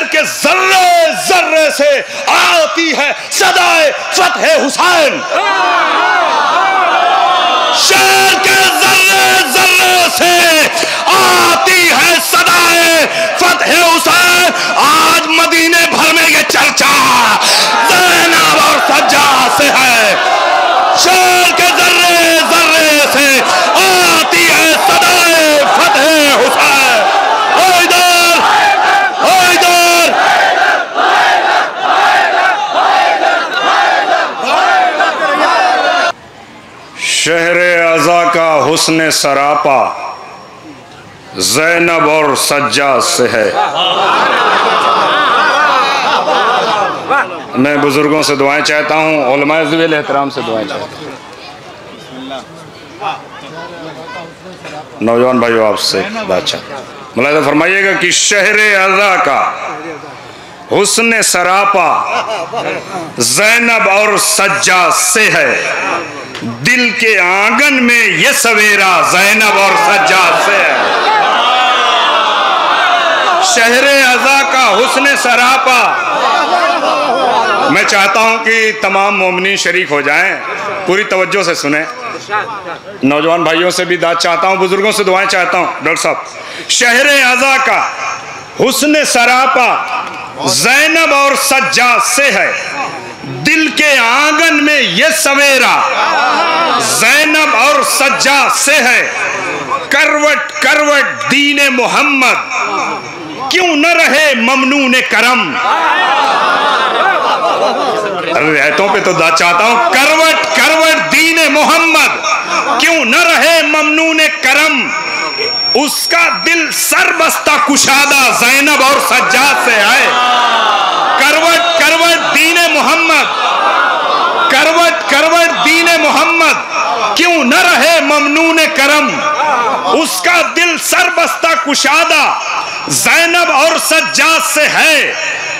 के जर्रे जर्रे से आती है सदाए फतह हुसैन। शहर के जर्रे जर्रे से आती है सदाए फतह हुसैन। आज मदीने भर में ये चर्चा ज़ैनब और सज्जाद से है। शहर के जर्रे जर्रे से आती है सदाए फतह हुसैन। शहरे अज़ा का हुस्न सरापा ज़ैनब और सज्जाद से है। मैं बुजुर्गों से दुआएं चाहता हूँ, उलमाए ज़िल एहतराम से दुआएं चाहता हूँ। नौजवान भाइयों आपसे बादशाह मुलाहिज़ा फरमाइएगा कि शहरे अज़ा का हुस्न सरापा ज़ैनब और सज्जाद से है। दिल के आंगन में ये सवेरा ज़ैनब और सज्जाद से है। शहरे अज़ा का हुस्न सरापा। मैं चाहता हूं कि तमाम मोमिनीन शरीक हो जाएं, पूरी तवज्जो से सुने। नौजवान भाइयों से भी दाद चाहता हूं, बुजुर्गों से दुआएं चाहता हूं। डॉक्टर साहब, शहरे अज़ा का हुस्न सरापा ज़ैनब और सज्जाद से है। दिल के आंगन में ये सवेरा ज़ैनब और सज्जाद से है। करवट करवट दीन मोहम्मद क्यों न रहे ममनून करम। रहतों पे तो दाद चाहता हूं। करवट करवट दीन मोहम्मद क्यों न रहे ममनून करम। उसका दिल सरबस्ता कुशादा ज़ैनब और सज्जाद से है। करवट करवट दीन मोहम्मद, करवट करवट दीन मोहम्मद क्यों न रहे ममनून करम। उसका दिल सरबस्ता कुशादा ज़ैनब और सज्जाद से है।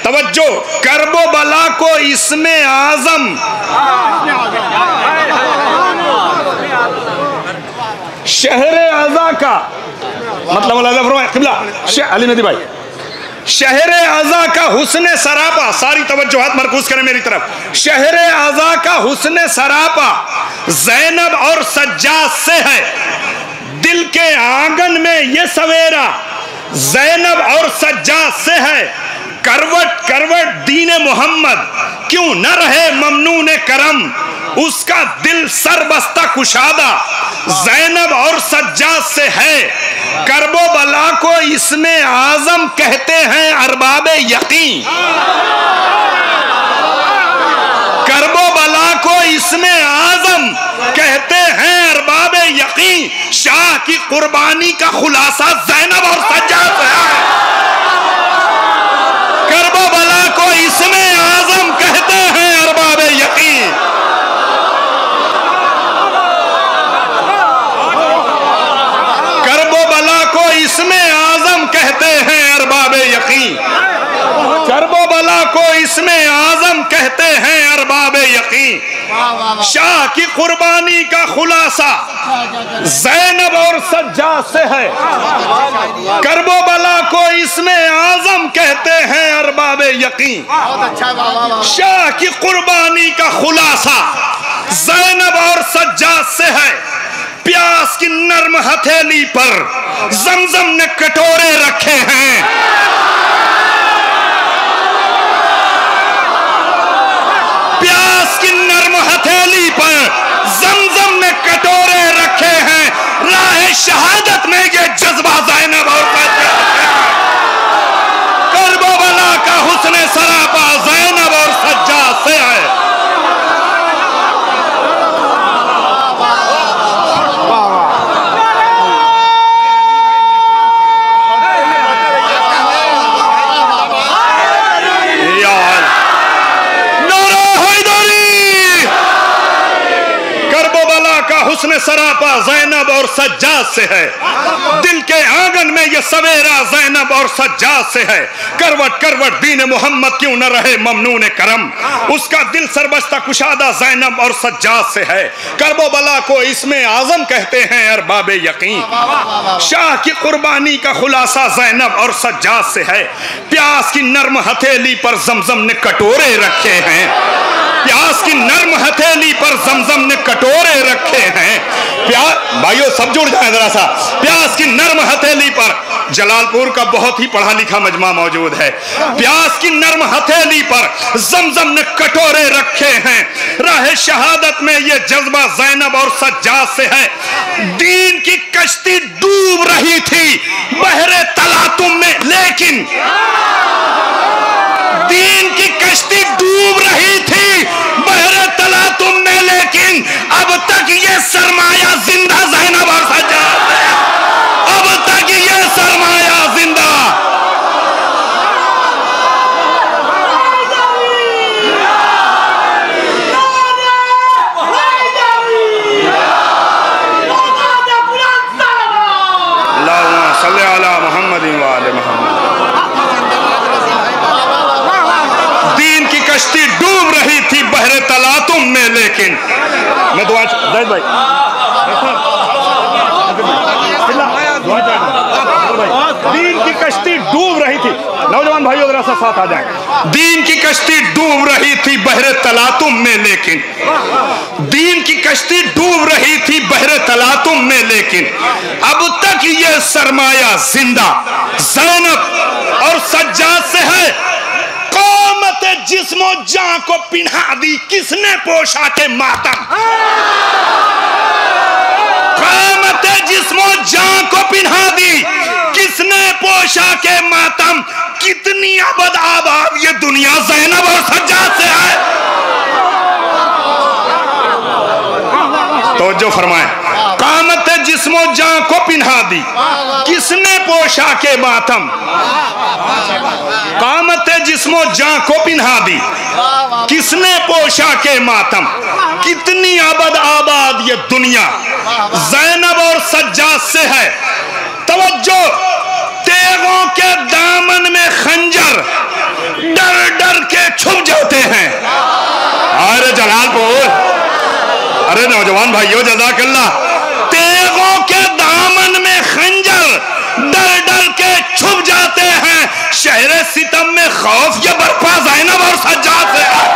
तवज्जो, करबो बला को इसमें आज़म शहरे अज़ा का मतलब अली मेहदी भाई, शहरे अज़ा का हुस्न सरापा। सारी तवज्जो हाथ मरकूज करें मेरी तरफ। शहरे अज़ा का हुस्न सरापा ज़ैनब और सज्जाद से है। दिल के आंगन में ये सवेरा ज़ैनब और सज्जाद से है। करवट करवट दीन मोहम्मद क्यों न रहे ममनून करम। उसका दिल सरबस्ता कुशादा ज़ैनब और सज्जाद से है। करबो बला को इसमें आज़म कहते हैं अरबाबे यकीन। करबो बला को इसमें आज़म कहते हैं अरबाबे यकीन। शाह की कुर्बानी का खुलासा ज़ैनब और सज्जाद से है। करबो बला को इसमें आज़म कहते हैं अरबाबे यकीन। करबो बला को इसमें आज़म कहते हैं अरबाबे यकीन। करबो बला को इसमें आज़म कहते हैं अरबाबे यकीन। शाह की कुर्बानी का खुलासा ज़ैनब और सज्जाद से है। करबो बला को इसमें आज़म कहते हैं अरबाबे यकीन। शाह की कुर्बानी का खुलासा ज़ैनब और सज्जाद से है। प्यास की नर्म हथेली पर ज़मज़म ने कटोरे रखे हैं। प्यास की नर्म हथेली पर ज़मज़म ने कटोरे रखे हैं। राह शहादत में ये जज्बा ज़ैनब और सज्जाद है। करबो बला का हुस्न सरापा ज़ैनब और सज्जाद से है। हुस्न हुस्न सरापा ज़ैनब और सज्जाद से है। दिल के आंगन में ये सवेरा ज़ैनब और सज्जाद से है। करवट करवट दीन मोहम्मद क्यों न रहे ममनून करम, उसका दिल सरबस्ता कुशादा ज़ैनब और सज्जाद से है। करबो बला को इसमें आजम कहते हैं अरबाबे यकीन, शाह की कुर्बानी का खुलासा ज़ैनब और सज्जाद से है। प्यास की नर्म हथेली पर जमजम ने कटोरे रखे हैं, प्यास की नर्म हथेली पर जमजम ने कटोरे रखे हैं। भाइयों सब जुड़ जाए जरा सा। प्यास की नर्म हथेली पर, जलालपुर का बहुत ही पढ़ा लिखा मजमा मौजूद है। प्यास की नर्म हथेली पर जमजम ने कटोरे रखे हैं। राह शहादत में ये जज्बा ज़ैनब और सज्जाद से है। दीन की कश्ती डूब रही थी बहरे तलातुम में, लेकिन दीन की कश्ती डूब रही थी बहरे तलातुम में, लेकिन अब तक ये सरमाया जिंदा ज़ैनब और सज्जाद है। अब तक ये सरमाया जिंदा। अल्लाहुम्मा सल्ली अला मुहम्मदिन व आले मुहम्मद। दीन की कश्ती डूब रही थी बहरे तलातुम में, लेकिन मैं दुआ जैद भाई दीन की कश्ती डूब रही थी। नौजवान भाइयों जरा सा साथ आ जाएं। दीन की कश्ती डूब रही थी बहरे तलातुम में, लेकिन दीन की कश्ती डूब रही थी बहरे तलातुम में, लेकिन अब तक ये सरमाया जिंदा ज़ैनब और सज्जाद से है। क़यामत जिस्मो जान को पिन्हा दी किसने पोशाके मातम, क़यामत जिस्मो जान को पिन्हा दी किसने पोशाके मातम। कितनी अबद आबाद ये दुनिया ज़ैनब और सज्जाद से है। तो जो फरमाए, क़यामत जिस्मो जान को पिन्हा दी किसने पोशाके मातम, क़यामत जिस्मो जान को पिन्हा दी किसने पोशाके मातम। कितनी अबद आबाद ये दुनिया ज़ैनब और सज्जाद से है। तवज्जो, तेगों के दामन में खंजर डर डर के छुप जाते हैं। अरे जलालपुर, अरे नौजवान भाइयों जज़ाकल्लाह। तेगों के दामन में खंजर डर डर के छुप जाते हैं। शहरे सितम में खौफ ये बर्पा ज़ैनब और सज्जाद से है।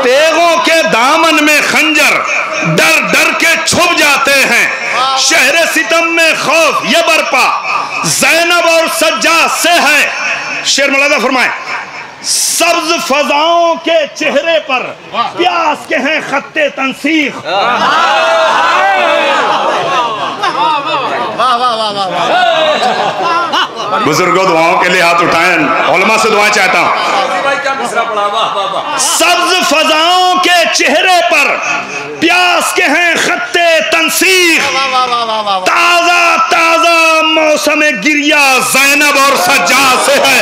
तेगों के दामन में खंजर डर डर के छुप जाते हैं। शहरे सितम में खौफ ये बर्पा ज़ैनब और सज्जाद से है। शेर मौलाना फरमाए, सब्ज फजाओं के चेहरे पर प्यास के हैं खत्ते तंसीख। बुजुर्गों दुआओं के लिए हाथ उठाएं, उलमा से दुआएं चाहता हूं। सब्ज फजाओं के चेहरे पर प्यास के हैं खत्ते तंसीख। ताजा ताजा मौसम गिरिया ज़ैनब और सज्जाद से है।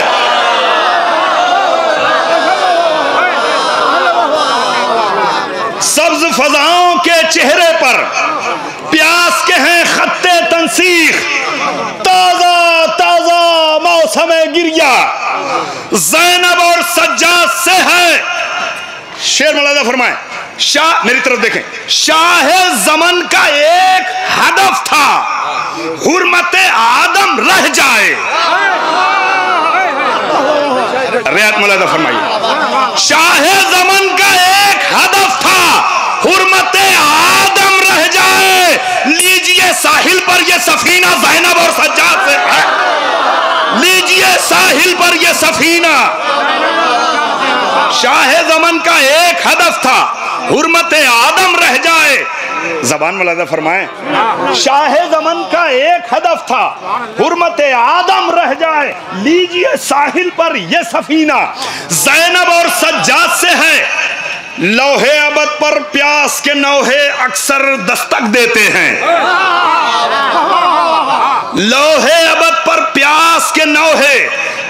सब्ज फजाओं के चेहरे पर प्यास के हैं खत्ते तंसीख। ताजा ताजा मौसम गिरिया ज़ैनब और सज्जाद से है। शेर मौलाना फरमाए, शाह मेरी तरफ देखें, शाह ज़मन का एक हदफ था हुर्मत आदम रह जाए। रियात मौलाना फरमाइए, शाह ज़मन का एक हदफ था हुर्मत आदम रह जाए। लीजिए साहिल पर ये सफीना ज़ैनब और सज्जाद से है। लीजिए साहिल पर ये सफीना। शाह ज़मन का एक हदफ था हुर्मत आदम रह जाए। ज़बान मौलाना फरमाए, शाह ज़मन का एक हदफ था हुर्मत आदम रह जाए। लीजिए साहिल पर ये सफीना ज़ैनब और सज्जाद से है। लोहे अबद पर प्यास के नौहे अक्सर दस्तक देते हैं। लोहे अबद पर प्यास के नौहे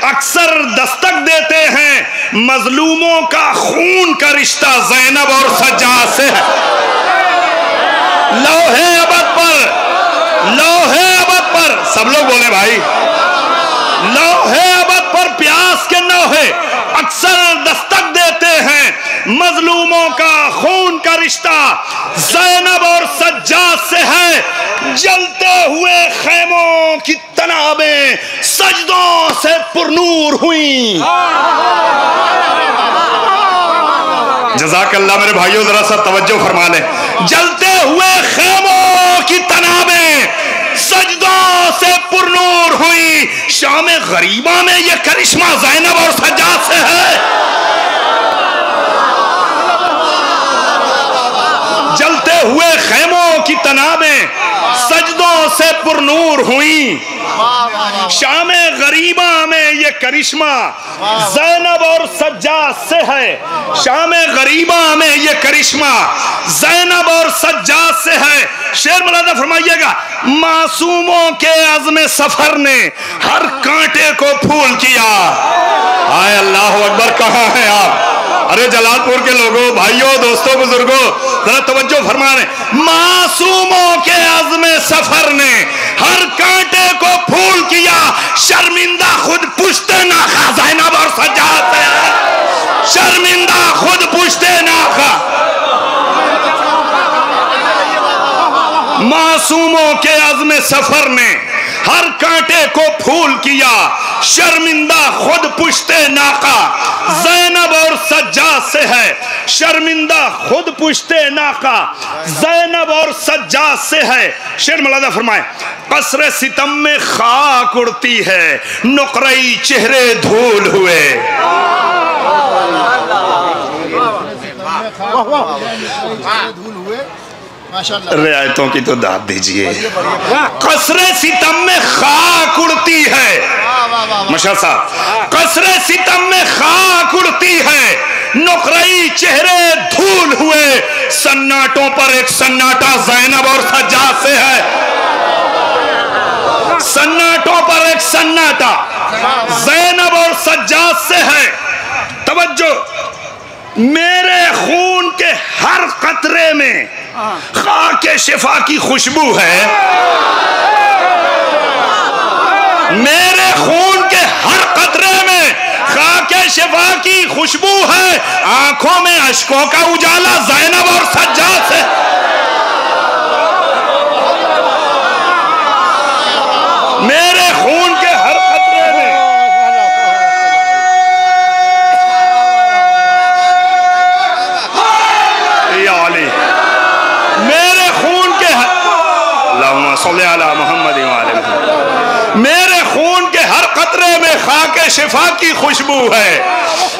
अक्सर दस्तक देते हैं। मजलूमों का खून का रिश्ता ज़ैनब और सज्जाद से है। लौहे अबद पर, लौहे अबद पर, सब लोग बोले भाई, लौहे अबद पर प्यास के नौहे अक्सर दस्तक देते हैं। मजलूमों का खून का रिश्ता ज़ैनब और सज्जाद से है। जलते हुए खेमों की तनाबें सजदों से पुरनूर हुई। जज़ाकल्लाह मेरे भाइयों, जरा सा तवज्जो फरमा लें। जलते हुए खेमों की तनाबें सजदों से पुरनूर हुई। शाम गरीबा में यह करिश्मा ज़ैनब और सज्जाद से है। जलते हुए खेमों की तनाबें सजदों से पुरनूर हुई। शाम गरीबा में ये करिश्मा ज़ैनब और सज्जाद से है। शाम गरीबा में ये करिश्मा ज़ैनब और सज्जाद से है। शेर मुलादा फरमाइएगा, मासूमों के अज़्म सफर ने हर कांटे को फूल किया। हाय अल्लाह अकबर, कहाँ हैं आप? अरे जलालपुर के लोगों, भाइयों, दोस्तों, बुजुर्गों, जरा तवज्जो फरमा रहे। मासूमों के अज़्म सफर ने हर कांटे को फूल किया। शर्मिंदा खुद पुश्ते नाखा ज़ैनब और सज्जाद से है। शर्मिंदा खुद पुश्ते नाखा। मासूमों के अज़्म सफर ने हर कांटे को फूल किया। शर्मिंदा खुद पुश्ते नाका ज़ैनब और सज्जाद से है। शर्मिंदा खुद पुश्ते नाका ज़ैनब और सज्जाद से है। शेर मुलादा फरमाए, कसरे सितम में खाक उड़ती है, नुकरई चेहरे धूल हुए। रियायतों की तो दाद दीजिए। कसरे सितम में खाक उड़ती है, माशा साहब, कसरे सितम में खाक उड़ती है, नुकरई चेहरे धूल हुए। सन्नाटों पर एक सन्नाटा ज़ैनब और सज्जाद से है। सन्नाटों पर एक सन्नाटा ज़ैनब और सज्जाद से है। तवज्जो, मेरे खून के हर कतरे में खाके शिफा की खुशबू है। मेरे खून के हर कतरे में खाके शिफा की खुशबू है। आंखों में अश्कों का उजाला ज़ैनब और सज्जाद से। मेरे खून के हर कतरे में मेरे खून के अल्लाहुम्मा सल्ली अला मुहम्मद व आले मुहम्मद। मेरे खून के हर कतरे में खाके शिफा की खुशबू है।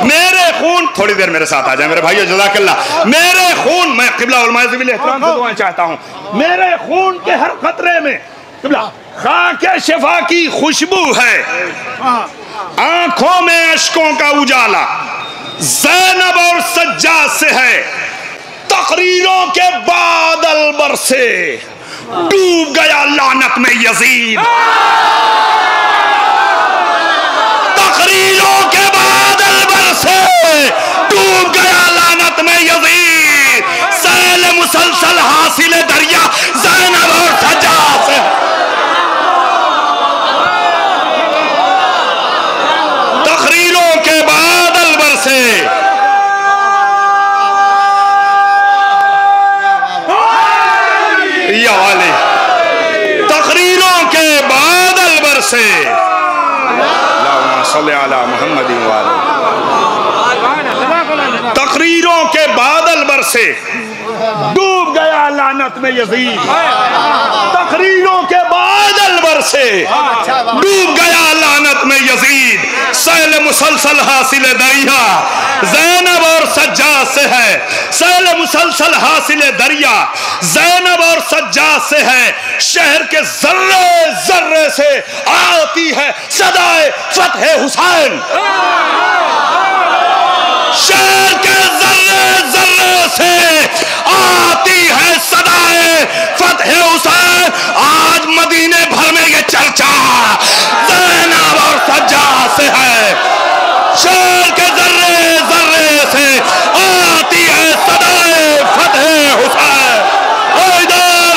मेरे खून, थोड़ी देर मेरे साथ आ जाए मेरे भाइयों, जज़ाकल्लाह। मेरे खून, मैं क़िबला उलमाए ज़िल एहतराम से दुआएं चाहता हूँ। मेरे खून के हर कतरे में क़िबला खाके शिफा की खुशबू है। आंखों में अश्कों का उजाला ज़ैनब और सज्जाद से है। तकरीरों के बादल बरसे, डूब गया लानत में यजीद। तकरीरों के बादल बरसे, डूब गया लानत में यजीद। सैल मुसलसल हासिल दरिया ज़ैनब और सज्जाद से। तकरीरों के बादल बरसे, तकरीरों के बादल बरसे। तकरीरों के बादल बरसे, डूब गया लानत में यजीद। तकरीरों के बादल बरसे, डूब गया लानत में यजीद। सैल मुसलसल हासिल दरिया ज़ैनब और सज्जाद से है। सैल मुसलसल हासिल दरिया ज़ैनब और सज्जाद से है। शहर के जर्रे जर्रे से आती है सदाए फतह हुसैन। शहर के जर्रे जर्रे से आती है सदाए फतह हुसैन। आज मदीने भर में ये चर्चा ज़ैनब और सज्जा से है। शेर के जर्रे जर्रे से आती है सदाए फतेह हुसैन। ओ इधर,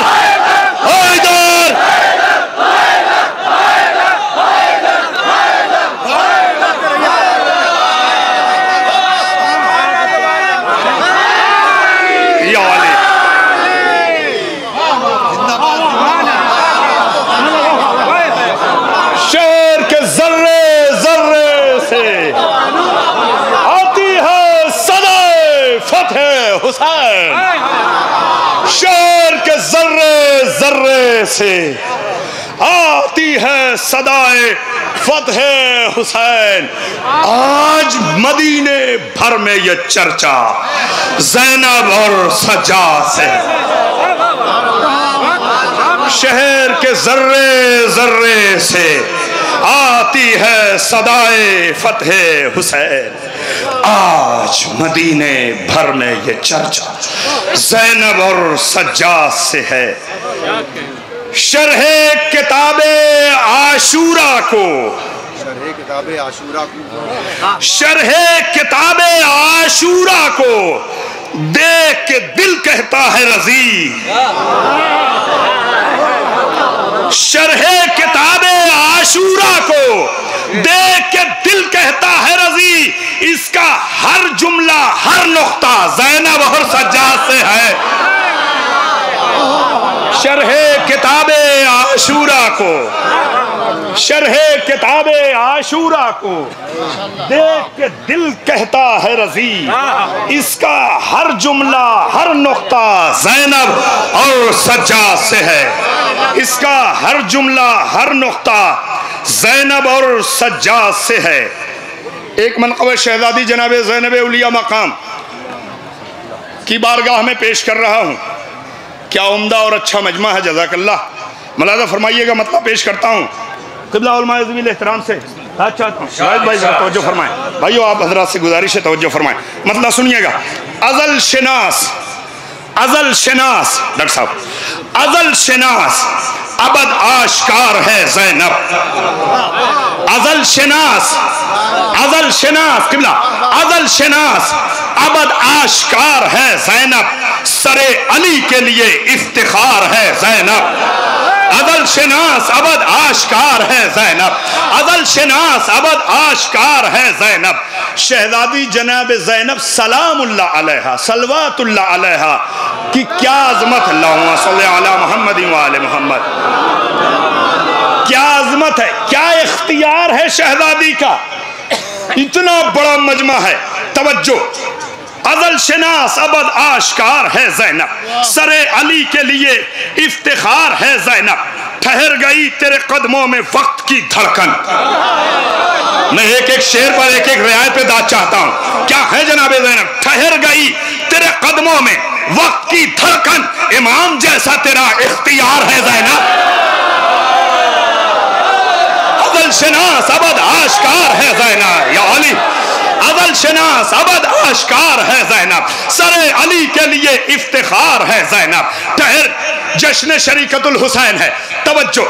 ओ इधर। या वाली शेर के जर्रे जर्रे से आती है सदाए फतेह हुसैन। शेर के जर्रे जर्रे से आती है सदाए फतेह हुसैन। आज मदीने भर में ये चर्चा ज़ैनब और सज्जा से। शहर के जर्रे जर्रे से आती है सदाए फतेह हुसैन। आज मदीने भर में ये चर्चा ज़ैनब और सज्जा से है। शरहे किताबे आशूरा को, शरहे किताबे आशूरा को देख के दिल कहता है रजी। शरहे किताबे आशूरा को देख के दिल कहता है रजी। इसका हर जुमला हर नुक्ता ज़ैनब और सज्जाद से है। शरहे किताबे आशूरा को, शरहे किताबे आशूरा को देख के दिल कहता है रजी। इसका हर जुमला हर नुक्ता ज़ैनब और सज्जाद से है। इसका हर जुमला हर नुक्ता ज़ैनब और सज्जाद से है। एक मनक़ब शहज़ादी जनाब ज़ैनब उलिया मकाम की बारगाह में पेश कर रहा हूँ। क्या उम्दा और अच्छा मजमा है, जज़ाकल्लाह। मुलाज़ा फरमाइएगा, मतलब पेश करता हूँ क़िबला उलमा ज़मील एहतराम से। अच्छा शाहिद भाई जरा तवज्जो फरमाएं। भाइयों आप हज़रात से गुजारिश है तवज्जो फरमाएं, मतलब सुनिएगा। अज़ल शनास, अज़ल शनास, डॉक्टर साहब, अज़ल शनास अबद आश्कार है ज़ैनब। अज़ल शनास, अज़ल शनास क़िबला, अज़ल शनास अबद आश्कार है ज़ैनब। सरे अली के लिए इफ्तिखार है ज़ैनब। अज़ल शनास अबद आश्कार है ज़ैनब। अज़ल शनास अबद आश्कार है ज़ैनब। शहज़ादी जनाब ज़ैनब सलामुल्लाह अलैहा, सलवातुल्लाह अलैहा की क्या अज़मत, अल्लाहुम्मा सल्ली अला मुहम्मद व आले मुहम्मद। क्या अज़मत है, क्या इख्तियार है शहज़ादी का। इतना बड़ा मजमा है, तवज्जो। अज़ल शनास अबद आश्कार है ज़ैनब। सरे अली के लिए इफ्तिखार है ज़ैनब। ठहर गई तेरे कदमों में वक्त की धड़कन। मैं एक एक शेर पर एक एक रियायत पे दाद चाहता हूँ। क्या है जनाब ज़ैनब? ठहर गई तेरे कदमों में वक्त की धड़कन। इमाम जैसा तेरा इख्तियार है ज़ैनब। अज़ल शनास अबद आश्कार है ज़ैनब। या अली, अज़ल शनास अबद आश्कार है ज़ैनब। सरे अली के लिए इफ्तिखार है ज़ैनब। ठहर, जश्न शरीकतुल हुसैन है, तवज्जो।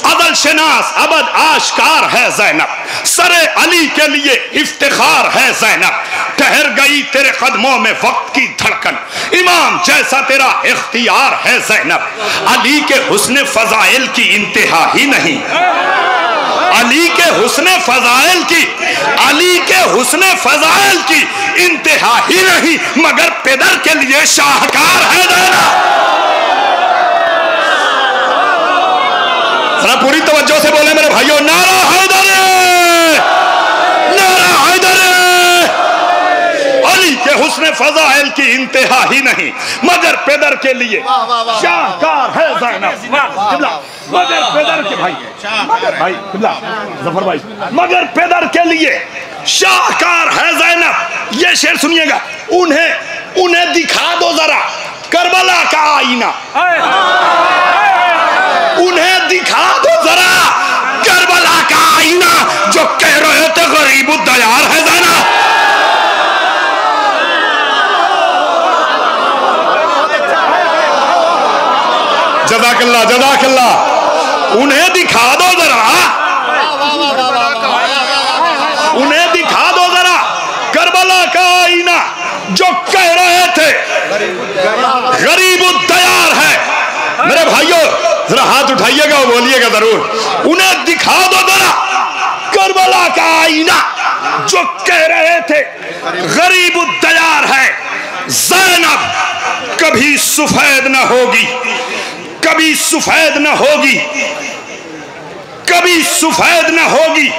अज़ल शनास अबद आश्कार है ज़ैनब। सरे अली के लिए इफ्तिखार है ज़ैनब। ठहर गई तेरे कदमों में वक्त की धड़कन। इमाम जैसा तेरा इख्तियार है ज़ैनब। अली के हुस्न फ़ज़ाइल की इंतहा ही नहीं। अली के हुस्न फ़ज़ाइल की, अली के हुस्न फ़ज़ाइल की इंतहा ही नहीं, मगर पिदर के लिए शाहकार है ज़ैनब। जरा पूरी तवज्जो से बोले मेरे भाइयों, नारा हैदर, नारा हैदर। अली के हुस्न फ़ज़ाइल की इंतहा ही नहीं, मगर पिदर के लिए शाहकार है ज़ैनब। मगर पेदर के भाई, मगर भाई जफर भाई, मगर पेदर के लिए शाहकार है ज़ैनब। ये शेर सुनिएगा। उन्हें दिखा दो जरा करबला का आईना। उन्हें दिखा दो जरा करबला का आईना, जो कह रहे थे गरीब दयार है ज़ैनब। जज़ाकल्लाह, जज़ाकल्लाह। उन्हें दिखा दो जरा जरा हाथ उठाइएगा और बोलिएगा जरूर। उन्हें दिखा दो जरा करबला का आईना जो कह रहे थे गरीब तैयार है ज़ैनब कभी सफेद न होगी, कभी सफेद न होगी, कभी सफेद न होगी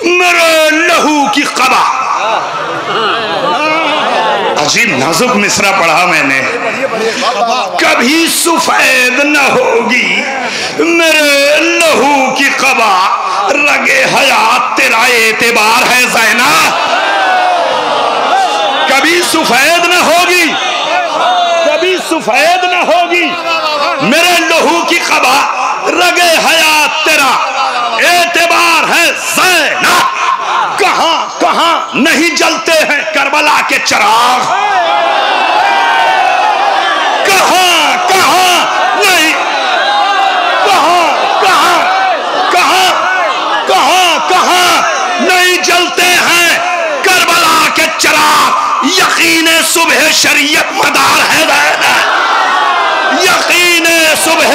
मेरे लहू की क़बा। अजीब नाजुक मिसरा पढ़ा मैंने। कभी सफेद न होगी मेरे लहू की क़बा, रगे हयात तेरा एतबार है ज़ैनब। कभी सफेद न होगी, कभी सफेद न होगी मेरे लहू की क़बा, रगे हयात तेरा एतबार है ज़ैनब। कहां कहां नहीं जलते हैं करबला के चिराग, कहां कहां नहीं, कहां कहां कहां कहां कहां नहीं जलते हैं करबला के चिराग। यकीन सुबह शरीयत मदार है ज़ैनब, यकीन सुबह।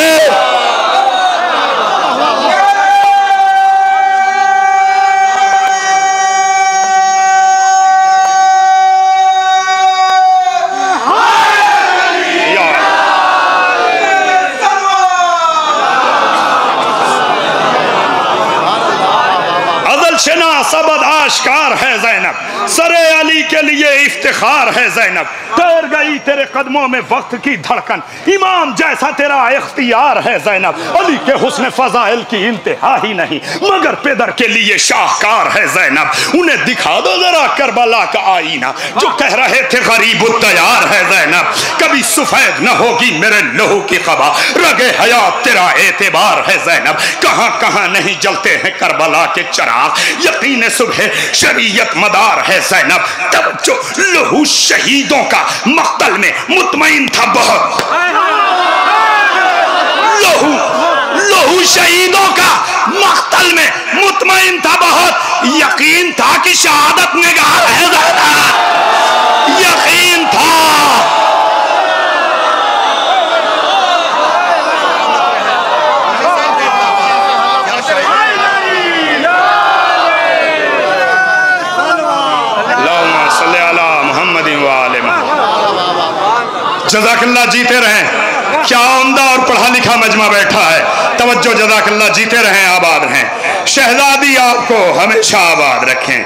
सबद आश्कार है ज़ैनब, सरे अली के लिए इफ्तिखार है ज़ैनब। तैर गई तेरे कदमों में वक्त की धड़कन, इमाम जैसा तेरा इख्तियार है ज़ैनब। अली के हुस्न फजाइल की इंतहा ही नहीं, मगर पेदर के लिए शाहकार है ज़ैनब। उन्हें दिखा दो जरा करबला का आईना जो कह रहे थे गरीब तैयार है ज़ैनब। कभी सफेद न होगी मेरे लहू की क़बा, रगे हयात तेरा एतबार है ज़ैनब। कहां कहां नहीं जलते हैं करबला के चिराग, यकीन सुबह शरीयत मदार है ज़ैनब। तब जो लहू शहीदों का मक्तल में मुतमईन था बहुत, लहू शहीदों का मक्तल में मुतमईन था बहुत। यकीन था कि शहादत निगार है ज़ैनब, यकीन था। जज़ाकल्लाह, जीते रहें। क्या उम्दा और पढ़ा लिखा मजमा बैठा है, तवज्जो, जज़ाकल्लाह, जीते रहें, आबाद रहें। शहजादी आपको हमेशा आबाद रखें।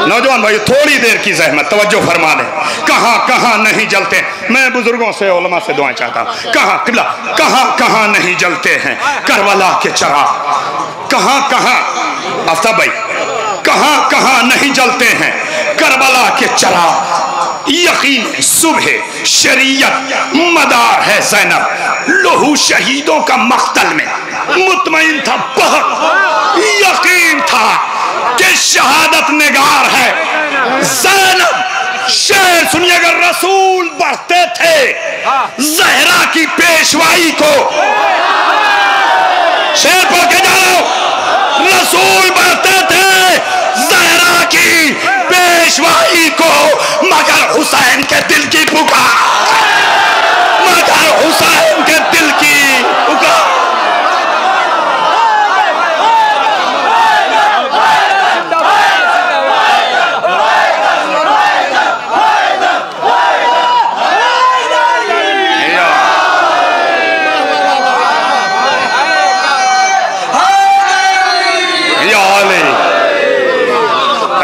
नौजवान भाई थोड़ी देर की जहमत तवज्जो फरमा लें। कहां कहां नहीं जलते, मैं बुजुर्गों से उलमा से दुआएं चाहता हूं। कहां कहां नहीं जलते हैं करबला के चिराग, कहां कहां, आफ्ताब भाई, कहां कहां नहीं जलते हैं करबला के चिराग। यकीन सुबह शरीयत मदार है ज़ैनब। लहू शहीदों का मक्तल में मुतमईन था बहुत, यकीन था कि शहादत निगार है ज़ैनब। शेर सुनिएगा, रसूल बढ़ते थे ज़हरा की पेशवाई को। शेर पढ़ के जा रहा हूं, रसूल बढ़ते थे ज़हरा की पेशवाई को, मगर हुसैन के दिल की पुकार, मगर हुसैन के दिल की पुकार।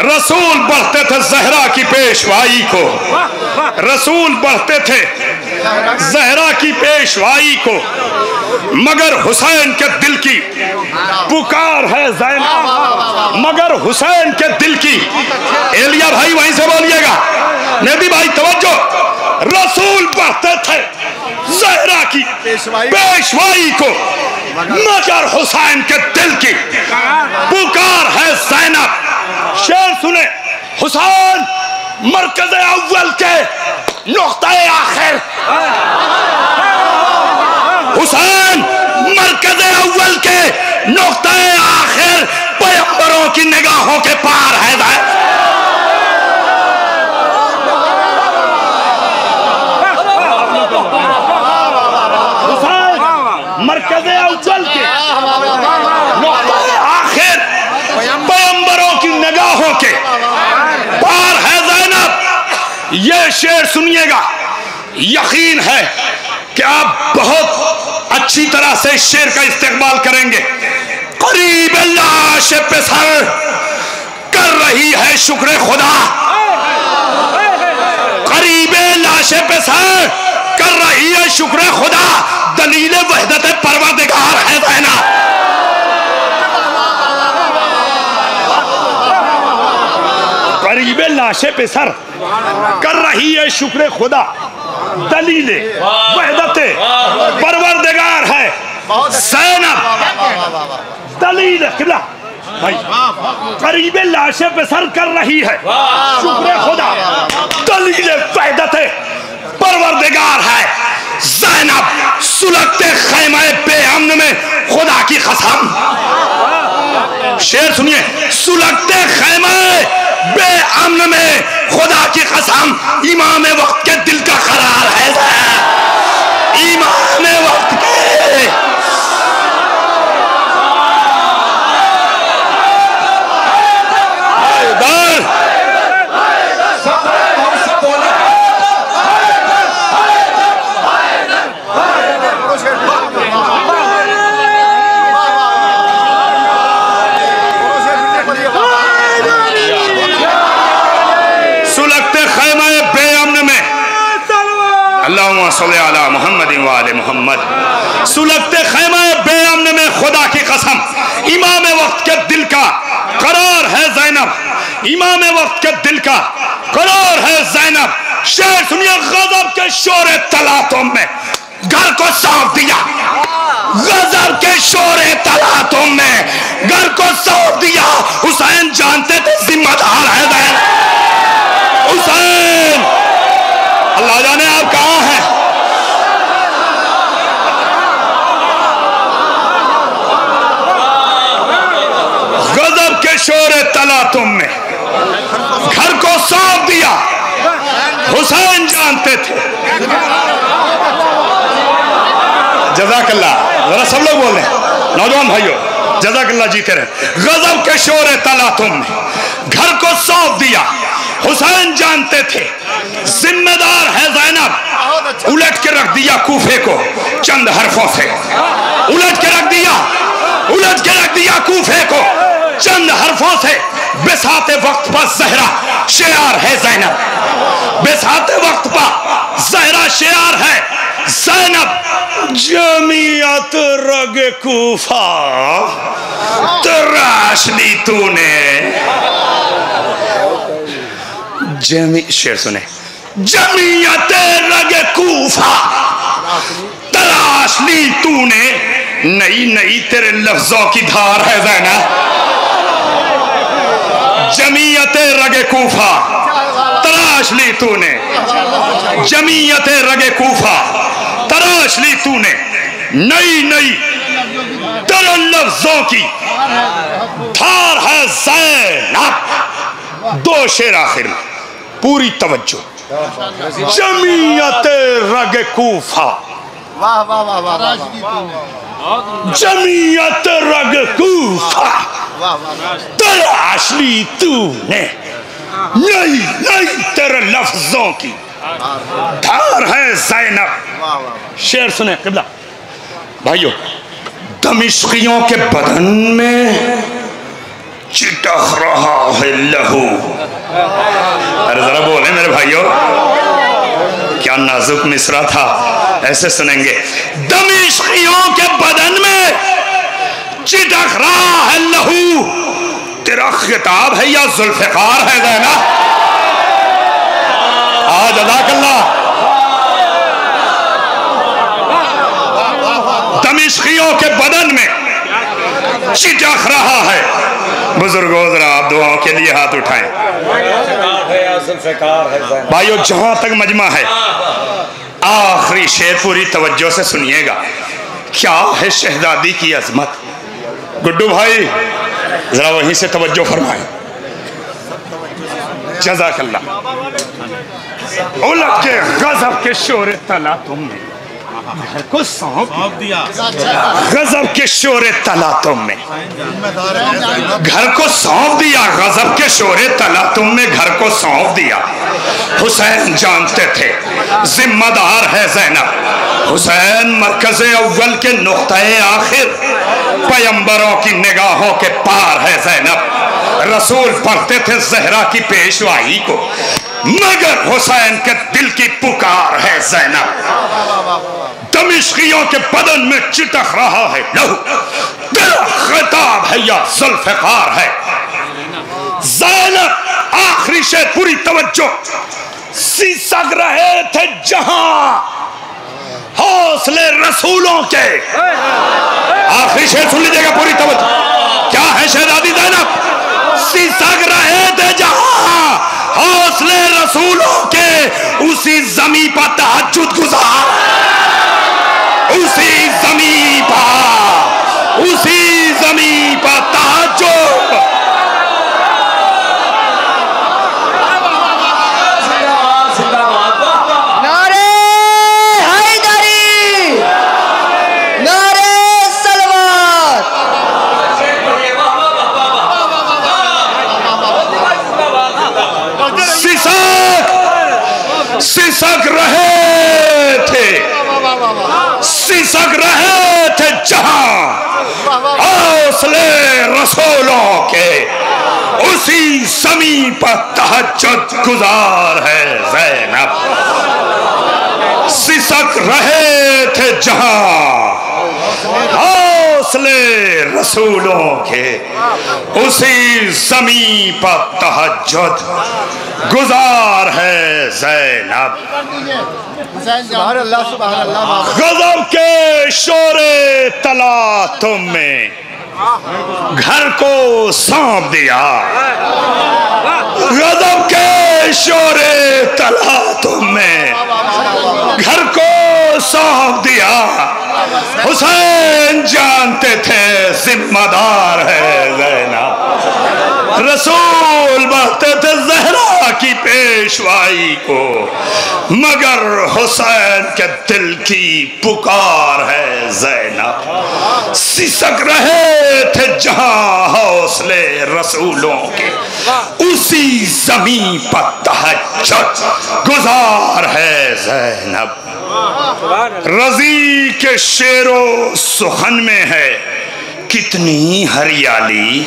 रसूल बढ़ते थे ज़हरा की पेशवाई को, रसूल बढ़ते थे ज़हरा की पेशवाई को, मगर हुसैन के दिल की पुकार है ज़ैनब, मगर हुसैन के दिल की। एलिया भाई वहीं से बोलिएगा, नबी भाई तवज्जो। रसूल बढ़ते थे ज़हरा की पेशवाई को, मगर हुसैन के दिल की पुकार है ज़ैनब। शेर सुने, हुसैन मरकज़ अव्वल के नुक़्ता-ए आखिर, हुसैन मरकज़ अव्वल के नुक़्ता-ए आखिर, पैगंबरों की निगाहों के पार है। हुसैन मरकज़ ये शेर सुनिएगा, यकीन है कि आप बहुत अच्छी तरह से इस शेर का इस्तेमाल करेंगे। करीब लाश पे सर कर रही है शुक्र खुदा, करीब लाश पे सर कर रही है शुक्र खुदा, दलील वहदत परवरदिगार है ज़ैनब। करीब लाशे पे सर कर रही है शुक्र खुदा, दलील वहदत परवरदिगार है ज़ैनब। दलील किबला भाई, करीब लाशे पे सर कर रही है शुक्र खुदा, दलील वहदत परवरदिगार है ज़ैनब। सुलगते खैमे बेअमन में खुदा की कसम, शेर सुनिए, सुलगते खैमे बेअमन में खुदा की कसम, इमाम वक्त के दिल का करार है, इमाम वक्त के। मोहम्मद, सुलगते खैमा बेअमन में खुदा की कसम, इमाम वक्त के दिल का करार है ज़ैनब, इमाम वक्त के दिल का करार है ज़ैनब। शेर सुनिए, गजब के शोरे तलातुम में घर को सौंप दिया, गजब के शोरे तलातुम में घर को सौंप दिया। हुसैन जानते थे जिम्मेदार है ज़ैनब। हुसैन, अल्लाह जाने आप कहाँ हैं। गजब के शोरे तलातुम में घर को सौंप दिया, हुसैन जानते थे। जज़ाकल्लाह, जरा सब लोग बोल रहे हैं, नौजवान भाइयों जज़ाकल्लाह जीते रहे। गजब के शोरे तलातुम में घर को सौंप दिया, हुसैन जानते थे जिम्मेदार है ज़ैनब। उलट के रख दिया कूफे को चंद हरफों से, उलट के रख दिया, उलट के रख दिया कूफे को चंद हरफों से। बेसाते वक्त पर ज़हरा शेर है ज़ैनब, बेसाते वक्त पर ज़हरा शेर है ज़ैनब। जमीयत रग कूफा तराश ली तूने, शेर सुने, जमीयत रग कूफा तलाश ली तूने, नई नई तेरे लफ्जों की धार है ज़ैनब। जमीयत रगे कूफा तराश ली तूने, जमीयत रगे कूफा तराश ली तूने, नई नई तेरे लफ्जों की धार है ज़ैनब। दो शेर आखिर में, पूरी तवज्जो। जमीयत रगे कूफा, जमीयत रग कूफा तलाश ली तूने, नई नई तेरे लफ्जों की धार है ज़ैनब। शेर सुने क़िबला भाइयों, दमिश्कियों के बदन में चिटक रहा है लहू। अरे जरा बोले मेरे भाइयों, क्या नाजुक मिसरा था, ऐसे सुनेंगे। दमिश्कियों के बदन में चिटक रहा है लहू, तेरा खिताब है या जुल्फ़िकार है ज़ैनब। आज जज़ाकल्लाह। दमिश्कियों के बदन में चिटक रहा है, बुजुर्गों जरा आप दुआओं के लिए हाथ उठाएं। भाइयों जहां तक मजमा है, आखिरी शेर पूरी तवज्जो से सुनिएगा। क्या है शहजादी की अजमत। गुड्डू भाई जरा वहीं से तवज्जो फरमाएं। जज़ाकल्लाह। उलट के गजब के शोरे तलातुम में घर को सौंप दिया। गजब के शोरे तलातुम में घर को सौंप दिया, गजब के शोरे तलातुम में घर को सौंप दिया। हुसैन जानते थे जिम्मेदार है ज़ैनब। हुसैन मरकज़े अव्वल के नुक्ते आखिर, पैगंबरों की निगाहों के पार है ज़ैनब। रसूल पढ़ते थे ज़हरा की पेशवाई को, मगर हुसैन के दिल की पुकार है ज़ैनब। दमिश्कियों के बदन में चिटक रहा है लहू, तेरा खिताब है या जुल्फ़िकार है। ज़ैनब आखिरी शेर, पूरी तवज्जो। सिसक रहे थे जहां हौसले रसूलों के। आखिरी शेर सुन लीजिएगा, पूरी तवज्जो। क्या है शहजादी ज़ैनब? सिसक रहे थे जहां हौसले रसूलों के, उसी जमी पर तहज्जुद गुजार, उसी जमी पर तहज्जुद। नारे हैदरी, नारे सलवात। सिसक रहे थे जहां हौसले रसूलों के, उसी ज़मीं पर तहज्जुद गुजार है ज़ैनब। सिसक रहे थे जहां हौसले रसूलों के, उसी ज़मीं पर तहज्जुद गुजार है ज़ैनब। गज़ब के शोरे तलातुम में घर को सौंप दिया। गज़ब के शोरे तलातुम में घर को सौंप दिया। हुसैन जानते थे जिम्मेदार है ज़ैनब। रसूल बढ़ते थे ज़हरा की पेशवाई को, मगर हुसैन के दिल की पुकार है ज़ैनब। सिसक रहे थे जहां हौसले रसूलों के, उसी ज़मीं पर तहज्जुद गुजार है ज़ैनब। रज़ी के शेरो सुखन में है कितनी हरियाली।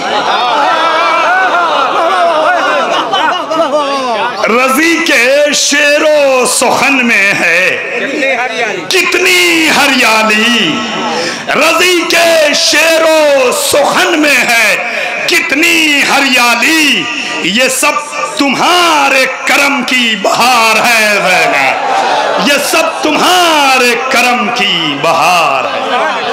रज़ी के शेरो सुखन में है कितनी हरियाली। रज़ी के शेरो सुखन में है कितनी हरियाली। ये सब तुम्हारे करम की बहार है ज़ैनब, ये सब तुम्हारे करम की बहार है।